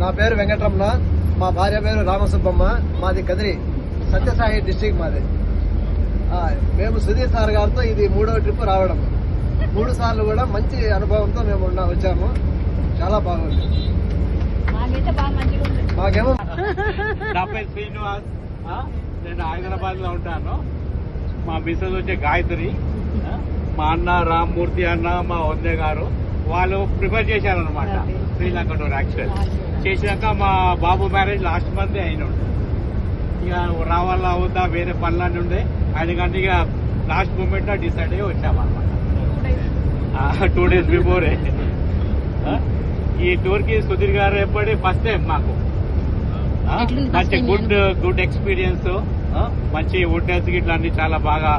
నా పేరు వెంకటరమణ, మా భార్య పేరు రామసుబ్బమ్మ, మాది కదిరి సత్యసాయి డిస్టిక్ మాది. మేము సుధీర్ సార్ గారితో ఇది 3వ ట్రిప్ రావడం. 3 సార్లు కూడా మంచి అనుభవంతో మేము వచ్చాము. చాలా బాగుంది. మాకేమో నా పేరు శ్రీనివాస్, నేను హైదరాబాద్ లో ఉంటాను. మా మిస్సెస్ వచ్చే గాయత్రి, మా అన్న రామ్మూర్తి అన్న, మా వందే గారు వాళ్ళు ప్రిపేర్ చేశారనమాట శ్రీలంక టూర్. యాక్చువల్ చేసినాక మా బాబు మ్యారేజ్ లాస్ట్ మంత్ అయినండి. ఇక రావాలా అవుతా వేరే పనులన్నీ ఉండే ఆయనకంటే ఇక లాస్ట్ మూమెంట్ డిసైడ్ అయ్యి వచ్చామన్నమాట. 2 days బిఫోరే. ఈ టూర్ కి సుధీర్ గారు ఎప్పటి ఫస్ట్ టైం మాకు. మంచి గుడ్ ఎక్స్పీరియన్స్, మంచి హోటల్స్ గిట్లా అన్ని చాలా బాగా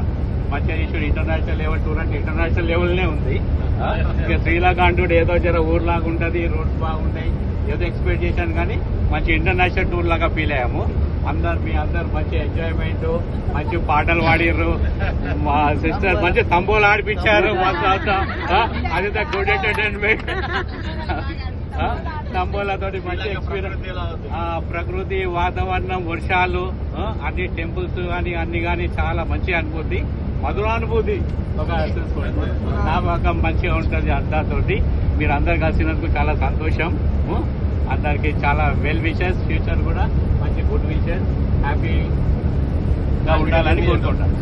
మంచిగా చేసాడు. ఇంటర్నేషనల్ లెవెల్ టూర్ అంటే ఇంటర్నేషనల్ లెవెల్నే ఉంది. ఇక శ్రీలంక అంటూ ఏదో జర ఊర్లాగా ఉంటుంది, రోడ్స్ బాగుంటాయి, ఏదో ఎక్స్పెక్ట్ చేశాను కానీ మంచి ఇంటర్నేషనల్ టూర్ లాగా ఫీల్ అయ్యాము. మీ అందరు మంచి ఎంజాయ్మెంట్, మంచి పాటలు పాడిర్రు. మా సిస్టర్ మంచి తంబోలు ఆడిపించారు. అది గుడ్ ఎంటర్టైన్మెంట్. తంబోలతోటి మంచి ఎక్స్పీరియన్స్. ప్రకృతి వాతావరణం, వర్షాలు, అన్ని టెంపుల్స్ కానీ అన్ని కానీ చాలా మంచి అనుభూతి, మధురానుభూతి. ఒక జ్ఞాపకం మంచిగా ఉంటుంది అందరితోటి. మీరు అందరు కలిసినందుకు చాలా సంతోషం. అందరికి చాలా వెల్ విషెస్. ఫ్యూచర్ కూడా మంచి గుడ్ విషెస్, హ్యాపీగా ఉండాలని కోరుకుంటాను.